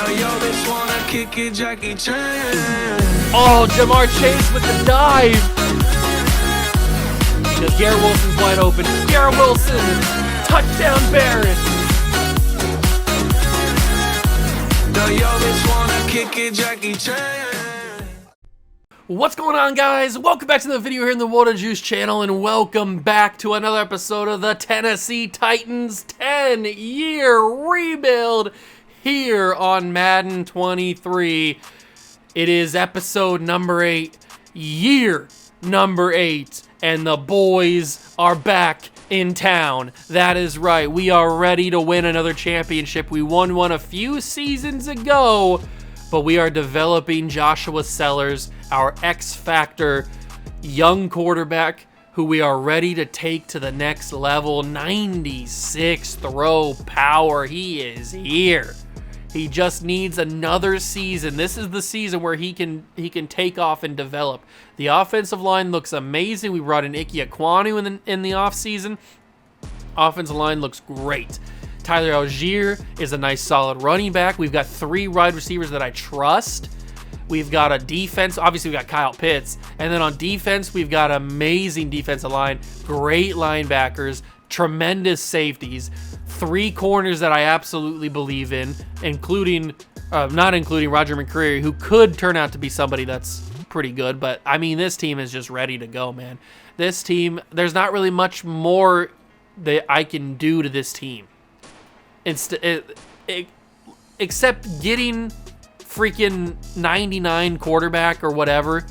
Oh, Jamar Chase with the dive. Because Garrett Wilson's wide open. Garrett Wilson, touchdown Barrett. What's going on, guys? Welcome back to the video here in the Water Juice channel, and welcome back to another episode of the Tennessee Titans 10-year rebuild here on Madden 23. It is episode number 8, year number 8, and the boys are back in town. That is right. We are ready to win another championship. We won one a few seasons ago, but we are developing Joshua Sellers, our X-Factor young quarterback who we are ready to take to the next level. 96 throw power. He is here. He just needs another season. This is the season where he can take off and develop. The offensive line looks amazing. We brought in Ike Ekwonu in the offseason. Offensive line looks great. Tyler Algier is a nice solid running back. We've got 3 wide receivers that I trust. We've got a defense. Obviously, we've got Kyle Pitts. And then on defense, we've got amazing defensive line, great linebackers, tremendous safeties, 3 corners that I absolutely believe in, including, not including Roger McCreary, who could turn out to be somebody that's pretty good. But, I mean, this team is just ready to go, man. This team, there's not really much more that I can do to this team. Except getting freaking 99 quarterback or whatever.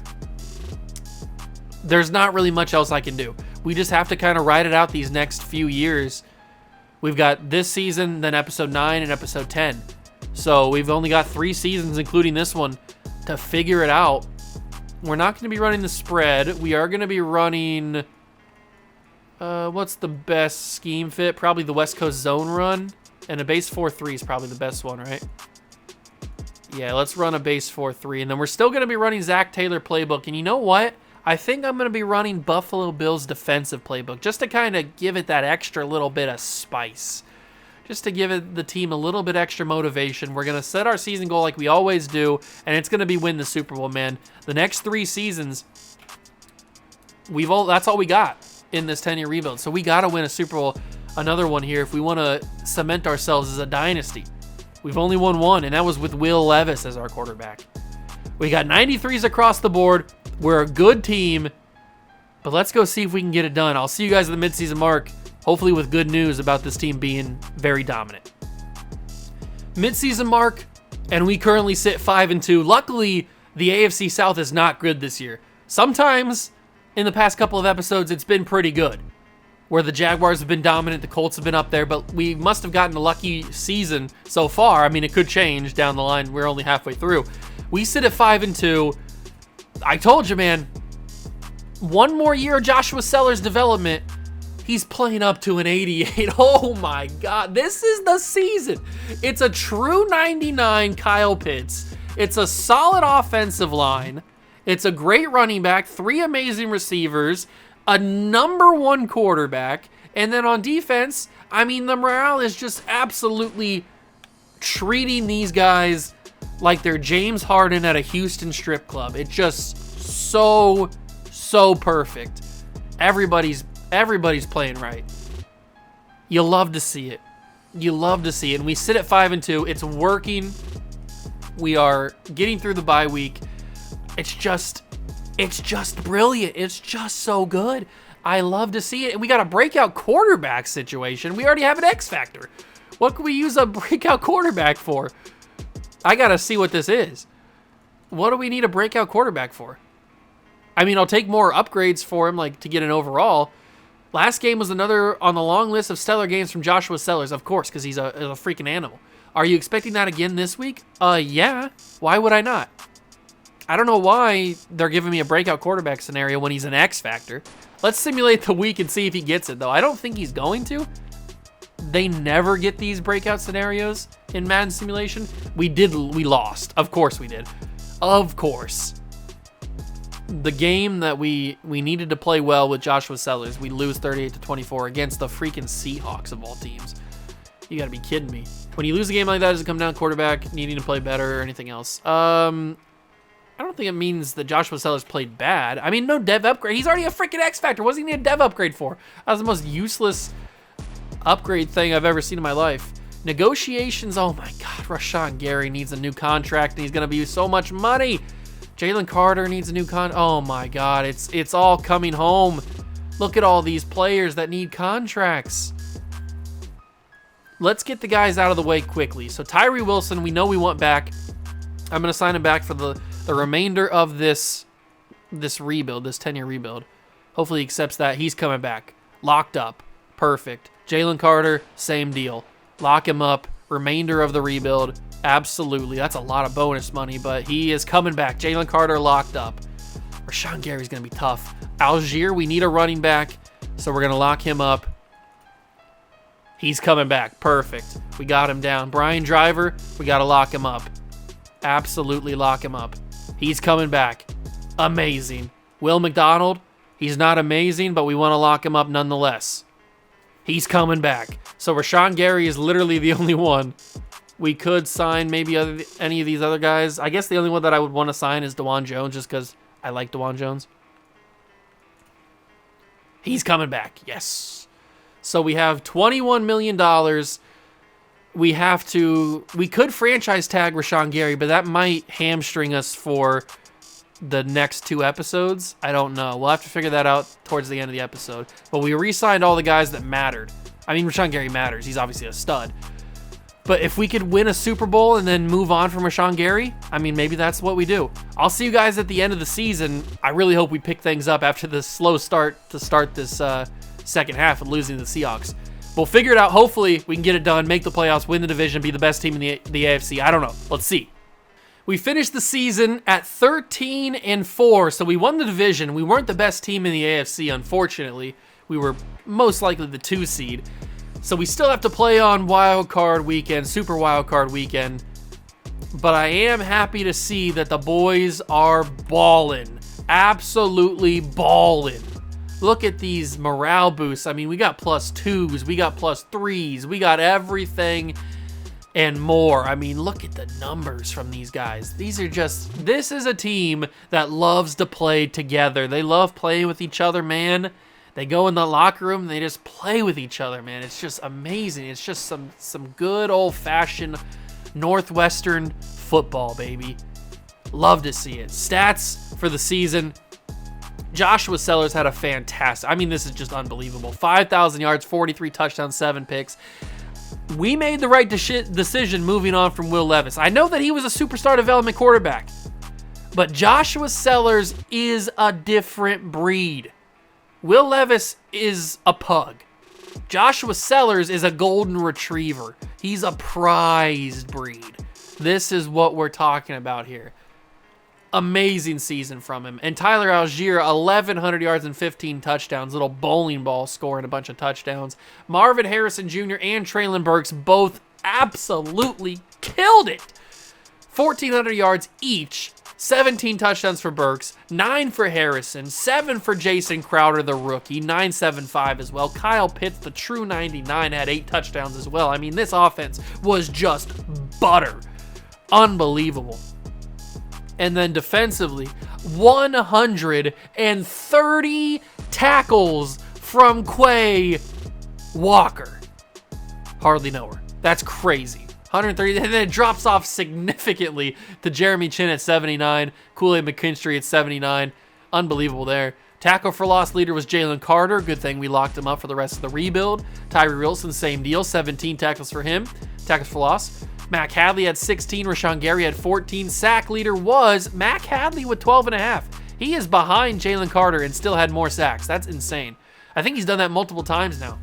There's not really much else I can do. We just have to kind of ride it out these next few years. We've got this season, then episode 9 and episode 10. So we've only got 3 seasons, including this one, to figure it out. We're not going to be running the spread. We are going to be running... what's the best scheme fit? Probably the West Coast zone run. And a base 4-3 is probably the best one, right? Yeah, let's run a base 4-3. And then we're still going to be running Zach Taylor playbook. And you know what? I think I'm going to be running Buffalo Bills defensive playbook just to kind of give it that extra little bit of spice. Just to give the team a little bit extra motivation. We're going to set our season goal like we always do, and it's going to be win the Super Bowl, man. The next 3 seasons, that's all we got in this 10-year rebuild. So we got to win a Super Bowl, another one here, if we want to cement ourselves as a dynasty. We've only won 1, and that was with Will Levis as our quarterback. We got 93s across the board. We're a good team, but let's go see if we can get it done. I'll see you guys at the midseason mark, hopefully with good news about this team being very dominant. Midseason mark, and we currently sit 5-2. Luckily, the AFC South is not good this year. Sometimes, in the past couple of episodes, it's been pretty good, where the Jaguars have been dominant, the Colts have been up there, but we must have gotten a lucky season so far. I mean, it could change down the line. We're only halfway through. We sit at 5-2. I told you, man, one more year of Joshua Sellers' development, he's playing up to an 88. Oh my God, this is the season. It's a true 99 Kyle Pitts. It's a solid offensive line. It's a great running back, 3 amazing receivers, a number 1 quarterback, and then on defense, I mean, the morale is just absolutely treating these guys like they're James Harden at a Houston strip club. It's just so perfect. Everybody's playing right. You love to see it. You love to see it. And we sit at 5-2. It's working. We are getting through the bye week. It's just brilliant. It's just so good. I love to see it. And we got a breakout quarterback situation. We already have an X Factor. What can we use a breakout quarterback for? I got to see what this is. What do we need a breakout quarterback for? I mean, I'll take more upgrades for him, like to get an overall. Last game was another on the long list of stellar games from Joshua Sellers, of course, because he's a freaking animal. Are you expecting that again this week? Yeah. Why would I not? I don't know why they're giving me a breakout quarterback scenario when he's an X Factor. Let's simulate the week and see if he gets it, though. I don't think he's going to. They never get these breakout scenarios in Madden simulation. We lost. Of course we did. Of course. The game that we needed to play well with Joshua Sellers, we lose 38-24 against the freaking Seahawks of all teams. You got to be kidding me. When you lose a game like that, does it come down to quarterback needing to play better or anything else? I don't think it means that Joshua Sellers played bad. I mean, no dev upgrade. He's already a freaking X Factor. What does he need a dev upgrade for? That was the most useless upgrade thing I've ever seen in my life. Negotiations. Oh my God. Rashawn Gary needs a new contract and he's going to be so much money. Jalen Carter needs a new Oh my God. It's all coming home. Look at all these players that need contracts. Let's get the guys out of the way quickly. So Tyree Wilson, we know we want back. I'm going to sign him back for the remainder of this rebuild, this 10-year rebuild. Hopefully he accepts that. He's coming back. Locked up. Perfect. Jalen Carter, same deal. Lock him up. Remainder of the rebuild. Absolutely. That's a lot of bonus money, but he is coming back. Jalen Carter locked up. Rashawn Gary's going to be tough. Algier, we need a running back, so we're going to lock him up. He's coming back. Perfect. We got him down. Brian Driver, we got to lock him up. Absolutely lock him up. He's coming back. Amazing. Will McDonald, he's not amazing, but we want to lock him up nonetheless. He's coming back. So Rashawn Gary is literally the only one. We could sign maybe any of these other guys. I guess the only one that I would want to sign is DeJuan Jones, just because I like DeJuan Jones. He's coming back. Yes. So we have $21 million. We could franchise tag Rashawn Gary, but that might hamstring us for the next 2 episodes. I don't know. We'll have to figure that out towards the end of the episode. But we re-signed all the guys that mattered. I mean, Rashawn Gary matters. He's obviously a stud. But if we could win a Super Bowl and then move on from Rashawn Gary, I mean, maybe that's what we do. I'll see you guys at the end of the season. I really hope we pick things up after the slow start to start this second half of losing to the Seahawks. We'll figure it out. Hopefully, we can get it done, make the playoffs, win the division, be the best team in the AFC. I don't know. Let's see. We finished the season at 13-4, so we won the division. We weren't the best team in the AFC, unfortunately. We were most likely the 2 seed. So we still have to play on Wild Card Weekend, Super Wild Card Weekend. But I am happy to see that the boys are balling. Absolutely balling. Look at these morale boosts. I mean, we got +2s, we got +3s, we got everything and more. I mean, look at the numbers from these guys. This is a team that loves to play together. They love playing with each other, man. They go in the locker room and they just play with each other, man. It's just amazing. It's just some good old-fashioned Northwestern football, baby. Love to see it. Stats for the season. Joshua Sellers had a fantastic, I mean, this is just unbelievable. 5,000 yards, 43 touchdowns, 7 picks. We made the right decision moving on from Will Levis. I know that he was a superstar development quarterback, but Joshua Sellers is a different breed. Will Levis is a pug. Joshua Sellers is a golden retriever. He's a prized breed. This is what we're talking about here. Amazing season from him. And Tyler Algier, 1,100 yards and 15 touchdowns. Little bowling ball scoring a bunch of touchdowns. Marvin Harrison Jr. and Traylon Burks both absolutely killed it. 1,400 yards each. 17 touchdowns for Burks, 9 for Harrison, 7 for Jason Crowder, the rookie, 975 as well. Kyle Pitts, the true 99, had 8 touchdowns as well. I mean, this offense was just butter. Unbelievable. And then defensively, 130 tackles from Quay Walker. Hardly know her. That's crazy. 130, and then it drops off significantly to Jeremy Chin at 79, Kool-Aid McKinstry at 79. Unbelievable there. Tackle for loss leader was Jalen Carter. Good thing we locked him up for the rest of the rebuild. Tyree Wilson, same deal. 17 tackles for him. Tackles for loss. Mac Hadley had 16. Rashawn Gary had 14. Sack leader was Mac Hadley with 12.5. He is behind Jalen Carter and still had more sacks. That's insane. I think he's done that multiple times now.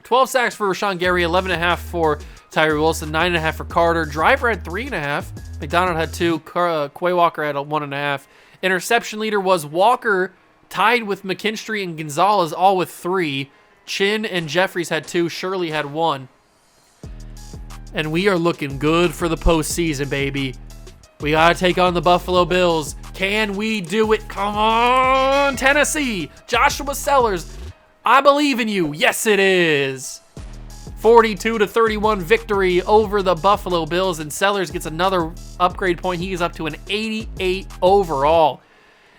12 sacks for Rashawn Gary, 11.5 for Tyree Wilson, 9.5 for Carter. Driver had 3.5. McDonald had 2. Quay Walker had 1.5. Interception leader was Walker, tied with McKinstry and Gonzalez, all with 3. Chin and Jeffries had 2. Shirley had 1. And we are looking good for the postseason, baby. We got to take on the Buffalo Bills. Can we do it? Come on, Tennessee. Joshua Sellers, I believe in you. Yes, it is. 42-31 victory over the Buffalo Bills, and Sellers gets another upgrade point. He is up to an 88 overall.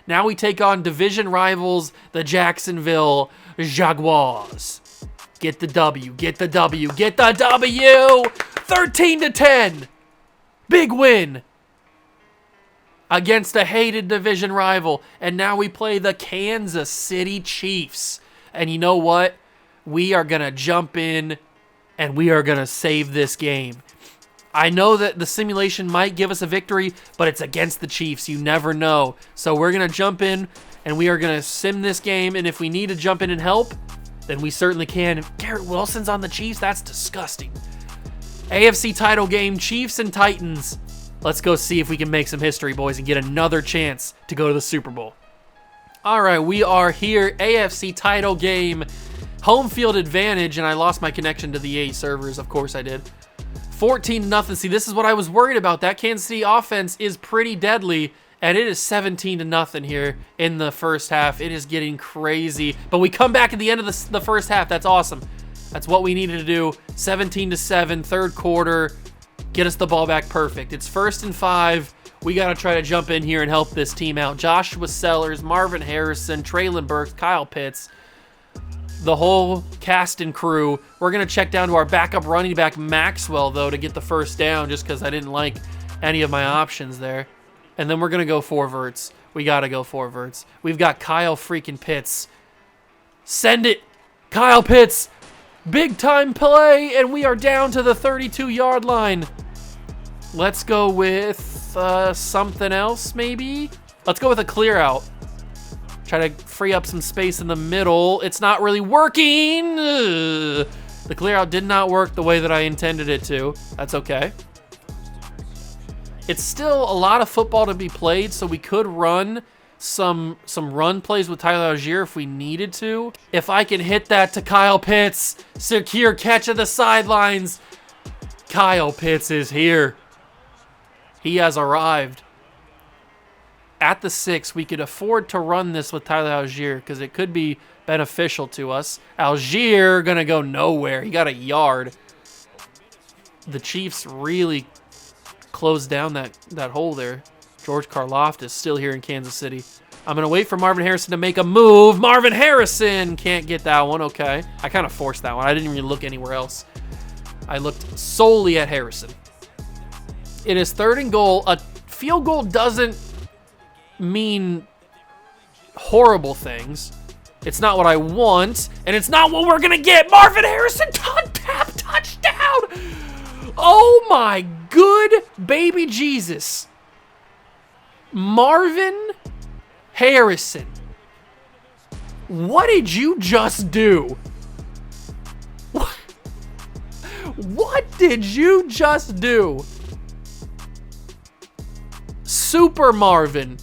Now we take on division rivals, the Jacksonville Jaguars. Get the W, get the W, get the W! 13-10. Big win against a hated division rival. And now we play the Kansas City Chiefs. And you know what? We are going to jump in and we are going to save this game. I know that the simulation might give us a victory, but it's against the Chiefs. You never know. So we're going to jump in and we are going to sim this game. And if we need to jump in and help, then we certainly can. Garrett Wilson's on the Chiefs? That's disgusting. AFC title game, Chiefs and Titans. Let's go see if we can make some history, boys, and get another chance to go to the Super Bowl. All right, we are here. AFC title game. Home field advantage, and I lost my connection to the EA servers. Of course I did. 14-0. See, this is what I was worried about. That Kansas City offense is pretty deadly, and it is 17-0 here in the first half. It is getting crazy, but we come back at the end of the first half. That's awesome. That's what we needed to do. 17-7, third quarter. Get us the ball back perfect. It's 1st and 5. We got to try to jump in here and help this team out. Joshua Sellers, Marvin Harrison, Traylon Burks, Kyle Pitts, the whole cast and crew. We're going to check down to our backup running back, Maxwell, though, to get the first down just because I didn't like any of my options there. And then we're going to go 4 verts. We got to go 4 verts. We've got Kyle freaking Pitts. Send it. Kyle Pitts. Big time play, and we are down to the 32-yard line. Let's go with something else, maybe? Let's go with a clear out. Try to free up some space in the middle. It's not really working. Ugh. The clear out did not work the way that I intended it to. That's okay. It's still a lot of football to be played, so we could run some run plays with Tyler Algier if we needed to. If I can hit that to Kyle Pitts, secure catch at the sidelines. Kyle Pitts is here. He has arrived. At the 6, we could afford to run this with Tyler Algier because it could be beneficial to us. Algier gonna go nowhere. He got a yard. The Chiefs really closed down that hole there. George Karlaftis still here in Kansas City. I'm going to wait for Marvin Harrison to make a move. Marvin Harrison can't get that one. Okay. I kind of forced that one. I didn't really look anywhere else. I looked solely at Harrison. It is 3rd and goal. A field goal doesn't mean horrible things. It's not what I want, and it's not what we're going to get. Marvin Harrison, touchdown. Oh my good baby Jesus. Marvin Harrison. What did you just do? What did you just do? Super Marvin.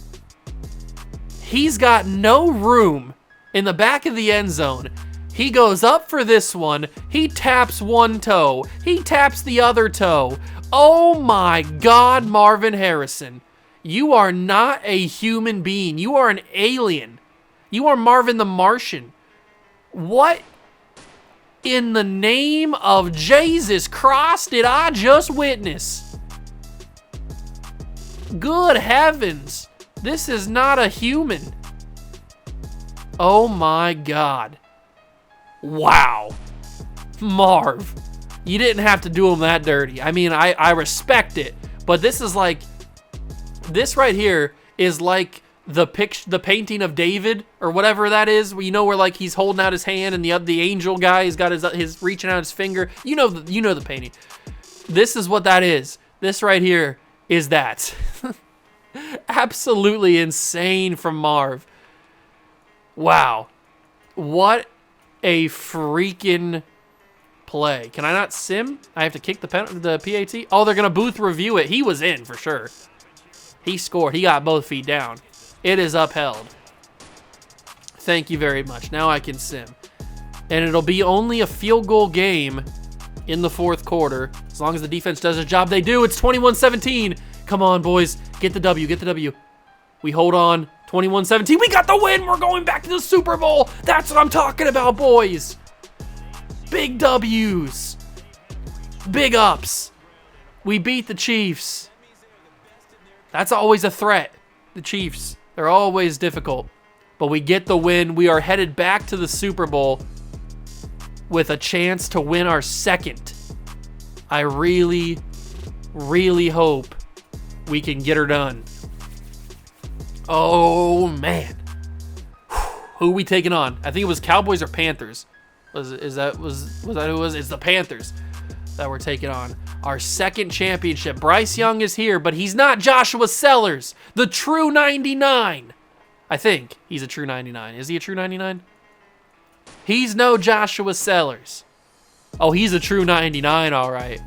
He's got no room in the back of the end zone. He goes up for this one. He taps one toe. He taps the other toe. Oh my God, Marvin Harrison. You are not a human being. You are an alien. You are Marvin the Martian. What in the name of Jesus Christ did I just witness? Good heavens. This is not a human. Oh my God. Wow. Marv, you didn't have to do him that dirty. I mean, I respect it, but this is like, this right here is like the painting of David or whatever that is. You know, where like he's holding out his hand and the angel guy has got his reaching out his finger. You know the painting. This is what that is. This right here is that. Absolutely insane from Marv. Wow. What a freaking play. Can I not sim? I have to kick the PAT? Oh, they're going to booth review it. He was in for sure. He scored. He got both feet down. It is upheld. Thank you very much. Now I can sim. And it'll be only a field goal game in the 4th quarter. As long as the defense does its job, they do. It's 21-17. Come on, boys. Get the W. Get the W. We hold on. 21-17. We got the win. We're going back to the Super Bowl. That's what I'm talking about, boys. Big W's. Big ups. We beat the Chiefs. That's always a threat. The Chiefs, they're always difficult. But we get the win. We are headed back to the Super Bowl with a chance to win our second. I really, really hope we can get her done. Oh, man. Who are we taking on? I think it was Cowboys or Panthers. Was that who it was? It's the Panthers that we're taking on. Our second championship. Bryce Young is here, but he's not Joshua Sellers, the true 99. I think he's a true 99. Is he a true 99? He's no Joshua Sellers. Oh, he's a true 99, all right.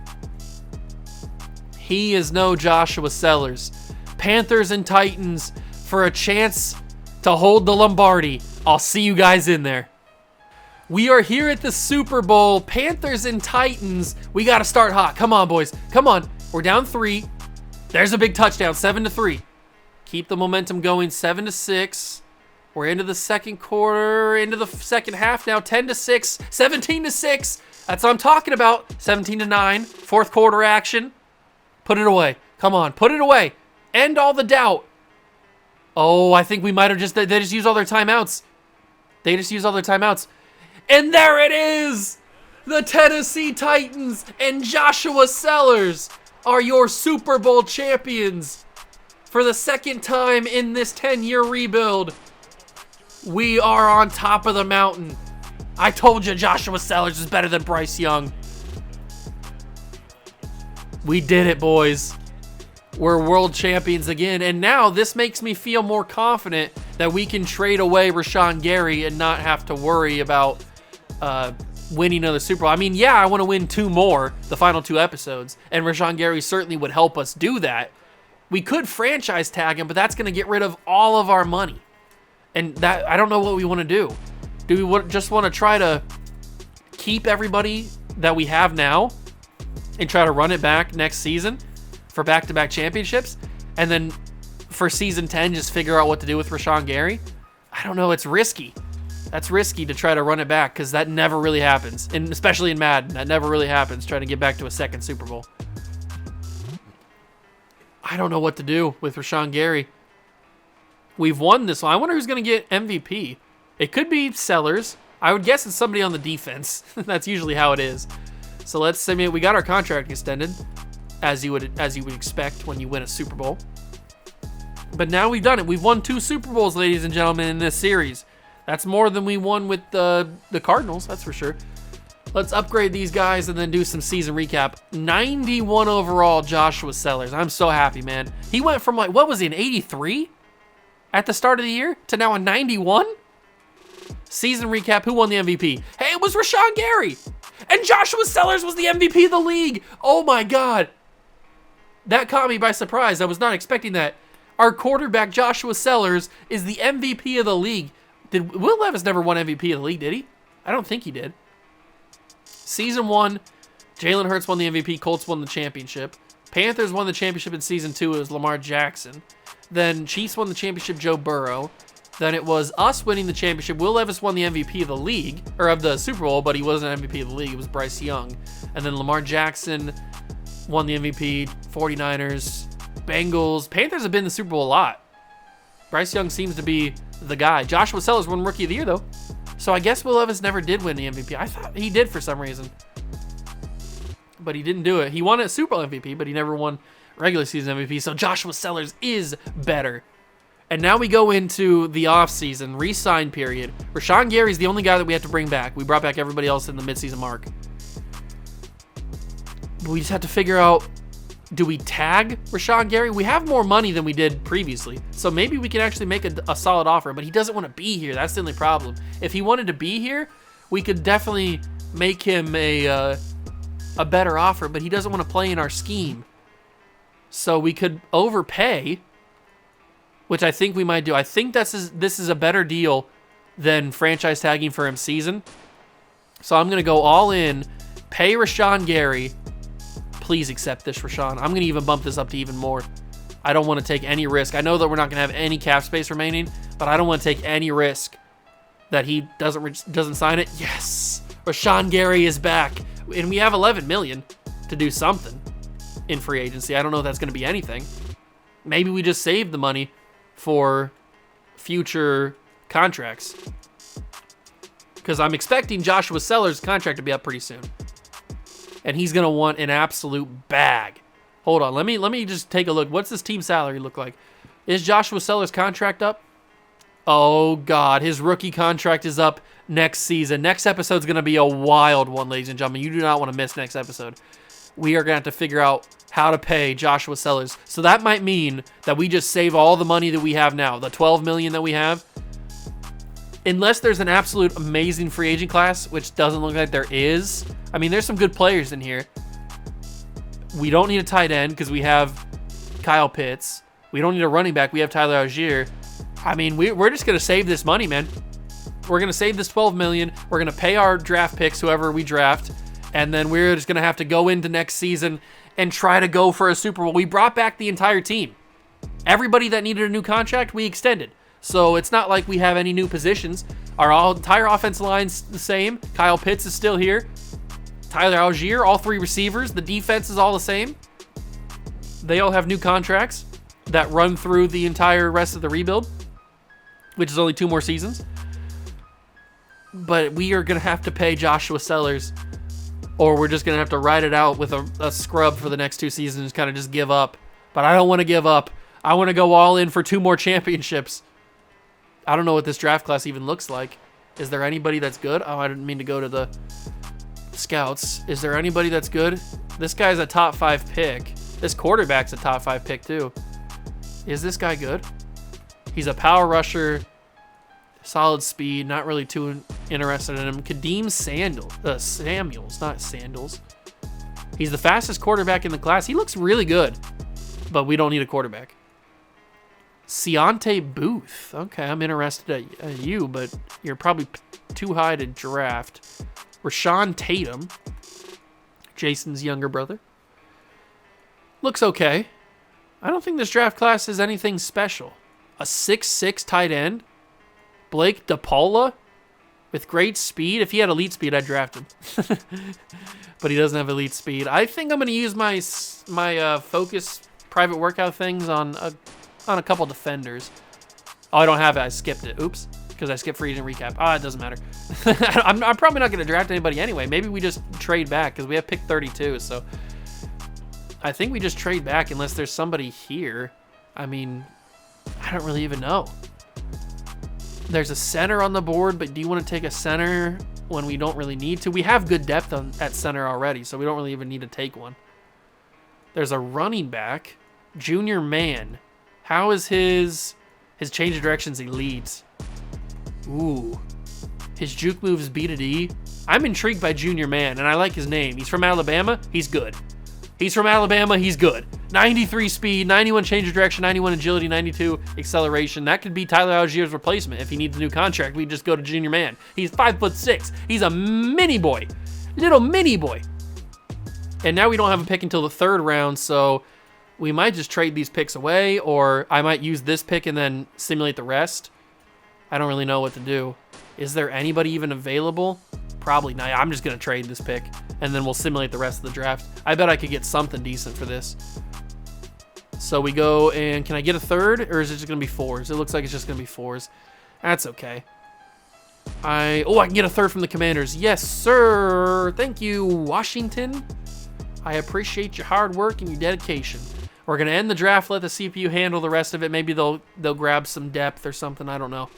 He is no Joshua Sellers. Panthers and Titans for a chance to hold the Lombardi. I'll see you guys in there. We are here at the Super Bowl. Panthers and Titans. We got to start hot. Come on, boys. Come on. We're down 3. There's a big touchdown, 7-3. Keep the momentum going, 7-6. We're into the second quarter, into the second half now, 10-6, 17-6. That's what I'm talking about. 17-9, fourth quarter action. Put it away. Come on, put it away. End all the doubt. Oh, I think we might have they just used all their timeouts. They just used all their timeouts. And there it is! The Tennessee Titans and Joshua Sellers are your Super Bowl champions. For the second time in this 10-year rebuild, we are on top of the mountain. I told you Joshua Sellers is better than Bryce Young. We did it, boys. We're world champions again, and now this makes me feel more confident that we can trade away Rashawn Gary and not have to worry about winning another Super Bowl. I mean, yeah, I want to win 2 more, the final 2 episodes, and Rashawn Gary certainly would help us do that. We could franchise tag him, but that's going to get rid of all of our money. And that I don't know what we want to do. Do we just want to try to keep everybody that we have now and try to run it back next season for back-to-back championships? And then for season 10, just figure out what to do with Rashawn Gary? I don't know. It's risky. That's risky to try to run it back because that never really happens. And especially in Madden, that never really happens, trying to get back to a second Super Bowl. I don't know what to do with Rashawn Gary. We've won this one. I wonder who's going to get MVP. It could be Sellers. I would guess it's somebody on the defense. That's usually how it is. So let's say we got our contract extended, as you would expect when you win a Super Bowl. But now we've done it. We've won 2 Super Bowls, ladies and gentlemen, in this series. That's more than we won with the Cardinals, that's for sure. Let's upgrade these guys and then do some season recap. 91 overall, Joshua Sellers. I'm so happy, man. He went from what was he, an 83 at the start of the year to now a 91? Season recap, who won the MVP? Hey, it was Rashawn Gary. And Joshua Sellers was the MVP of the league. Oh my God. That caught me by surprise. I was not expecting that. Our quarterback, Joshua Sellers, is the MVP of the league. Will Levis never won MVP of the league, did he? I don't think he did. Season 1, Jalen Hurts won the MVP. Colts won the championship. Panthers won the championship in Season 2. It was Lamar Jackson. Then Chiefs won the championship, Joe Burrow. Then it was us winning the championship. Will Levis won the MVP of the league, or of the Super Bowl, but he wasn't MVP of the league. It was Bryce Young. And then Lamar Jackson won the MVP. 49ers, Bengals. Panthers have been in the Super Bowl a lot. Bryce Young seems to be the guy. Joshua Sellers won Rookie of the Year, though. So I guess Will Levis never did win the MVP. I thought he did for some reason. But he didn't do it. He won a Super Bowl MVP, but he never won regular season MVP. So Joshua Sellers is better. And now we go into the offseason, re-sign period. Rashawn Gary's the only guy that we have to bring back. We brought back everybody else in the midseason mark. But we just have to figure out, do we tag Rashawn Gary? We have more money than we did previously. So maybe we can actually make a solid offer, but he doesn't want to be here. That's the only problem. If he wanted to be here, we could definitely make him a better offer, but he doesn't want to play in our scheme. So we could overpay, which I think we might do. I think this is a better deal than franchise tagging for him season. So I'm going to go all in, pay Rashawn Gary. Please accept this, Rashawn. I'm going to even bump this up to even more. I don't want to take any risk. I know that we're not going to have any cap space remaining, but I don't want to take any risk that he doesn't sign it. Yes, Rashawn Gary is back, and we have $11 million. to do something in free agency. I don't know if that's going to be anything. Maybe we just save the money for future contracts. Because I'm expecting Joshua Sellers' contract to be up pretty soon. And he's going to want an absolute bag. Hold on, let me just take a look. What's this team salary look like? Is Joshua Sellers' contract up? Oh, God. His rookie contract is up next season. Next episode's going to be a wild one, ladies and gentlemen. You do not want to miss next episode. We are going to have to figure out how to pay Joshua Sellers. So that might mean that we just save all the money that we have now, the $12 million that we have. Unless there's an absolute amazing free agent class, which doesn't look like there is. I mean, there's some good players in here. We don't need a tight end because we have Kyle Pitts. We don't need a running back. We have Tyler Algier. I mean, we're just going to save this money, man. We're going to save this $12 million. We're going to pay our draft picks, whoever we draft. And then we're just going to have to go into next season and try to go for a Super Bowl. We brought back the entire team. Everybody that needed a new contract, we extended. So it's not like we have any new positions. Our entire offensive line's the same. Kyle Pitts is still here. Tyler Algier, all three receivers. The defense is all the same. They all have new contracts that run through the entire rest of the rebuild, which is only 2 more seasons. But we are going to have to pay Joshua Sellers, or we're just going to have to ride it out with a scrub for the next 2 seasons, kind of just give up. But I don't want to give up. I want to go all in for 2 more championships. I don't know what this draft class even looks like. Is there anybody that's good? Oh, I didn't mean to go to the scouts. Is there anybody that's good? This guy's a top 5 pick. This quarterback's a top 5 pick too. Is this guy good? He's a power rusher, solid speed, not really too interested in him. Kadeem Samuels, not Sandals. He's the fastest quarterback in the class. He looks really good, but we don't need a quarterback. Keontae Booth. Okay, I'm interested at you, but you're probably too high to draft. Rashawn Tatum, Jason's younger brother. Looks okay. I don't think this draft class is anything special. A 6'6" tight end. Blake DePaula with great speed. If he had elite speed, I'd draft him. But he doesn't have elite speed. I think I'm going to use my focus private workout things on a couple defenders. Oh, I don't have it. I skipped it. Oops. Because I skipped free agent recap. It doesn't matter. I'm probably not going to draft anybody anyway. Maybe we just trade back because we have pick 32. So I think we just trade back unless there's somebody here. I mean, I don't really even know. There's a center on the board, but do you want to take a center when we don't really need to? We have good depth at center already, so we don't really even need to take one. There's a running back, Junior Man. How is his change of directions elite? Ooh. His juke moves B to D. I'm intrigued by Junior Man, and I like his name. He's from Alabama. He's good. He's from Alabama. He's good. 93 speed, 91 change of direction, 91 agility, 92 acceleration. That could be Tyler Algier's replacement. If he needs a new contract, we just go to Junior Man. He's 5'6". He's a mini boy. Little mini boy. And now we don't have a pick until the 3rd round, so we might just trade these picks away, or I might use this pick and then simulate the rest. I don't really know what to do. Is there anybody even available? Probably not. I'm just going to trade this pick, and then we'll simulate the rest of the draft. I bet I could get something decent for this. So we go, and can I get a 3rd, or is it just going to be 4s? It looks like it's just going to be 4s. That's okay. I can get a 3rd from the Commanders. Yes, sir. Thank you, Washington. I appreciate your hard work and your dedication. We're going to end the draft, let the CPU handle the rest of it. Maybe they'll grab some depth or something. I don't know.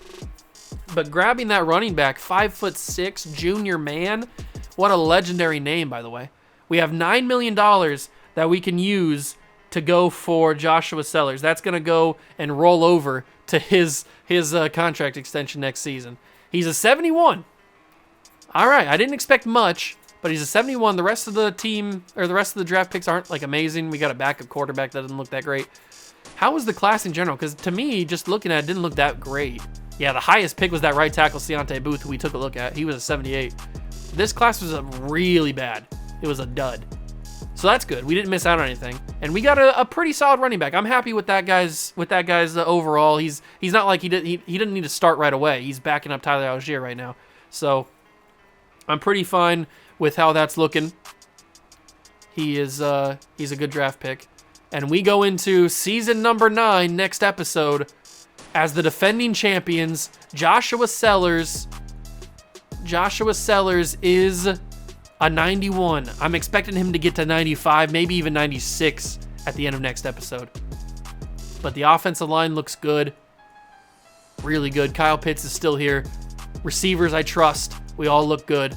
But grabbing that running back, 5'6", Junior Man. What a legendary name, by the way. We have $9 million that we can use to go for Joshua Sellers. That's going to go and roll over to his contract extension next season. He's a 71. All right, I didn't expect much, but he's a 71. The rest of the team, or the rest of the draft picks aren't like amazing. We got a backup quarterback that doesn't look that great. How was the class in general? Because to me, just looking at it, didn't look that great. Yeah, the highest pick was that right tackle, Keontae Booth, who we took a look at. He was a 78. This class was really bad. It was a dud. So that's good. We didn't miss out on anything, and we got a pretty solid running back. I'm happy with that guy's overall. He's not like he didn't need to start right away. He's backing up Tyler Algier right now, so I'm pretty fine with how that's looking. He's a good draft pick. And we go into season number 9 next episode as the defending champions, Joshua Sellers. Joshua Sellers is a 91. I'm expecting him to get to 95, maybe even 96 at the end of next episode. But the offensive line looks good. Really good. Kyle Pitts is still here. Receivers, I trust. We all look good.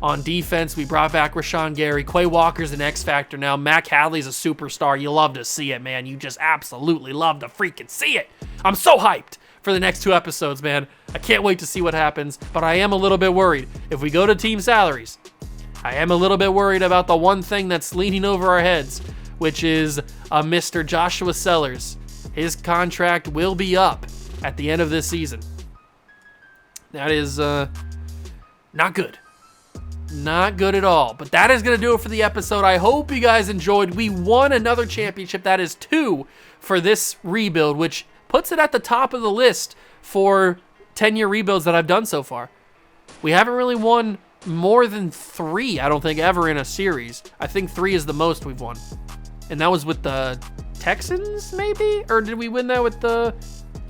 On defense, we brought back Rashawn Gary. Quay Walker's an X factor now. Mac Hadley's a superstar. You love to see it, man. You just absolutely love to freaking see it. I'm so hyped for the next 2 episodes, man. I can't wait to see what happens, but I am a little bit worried. If we go to team salaries, I am a little bit worried about the one thing that's leaning over our heads, which is Mr. Joshua Sellers. His contract will be up at the end of this season. That is not good. Not good at all. But that is going to do it for the episode. I hope you guys enjoyed. We won another championship. That is 2 for this rebuild, which puts it at the top of the list for 10-year rebuilds that I've done so far. We haven't really won more than 3, I don't think, ever in a series. I think 3 is the most we've won. And that was with the Texans, maybe? Or did we win that with the...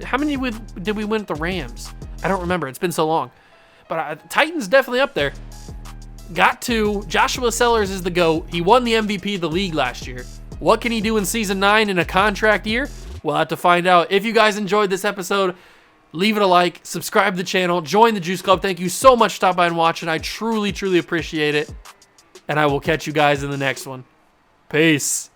How many did we win with the Rams? I don't remember. It's been so long. But Titans definitely up there. Got 2. Joshua Sellers is the GOAT. He won the MVP of the league last year. What can he do in season 9 in a contract year? We'll have to find out. If you guys enjoyed this episode, leave it a like, subscribe to the channel, join the Juice Club. Thank you so much for stopping by and watching. I truly, truly appreciate it. And I will catch you guys in the next one. Peace.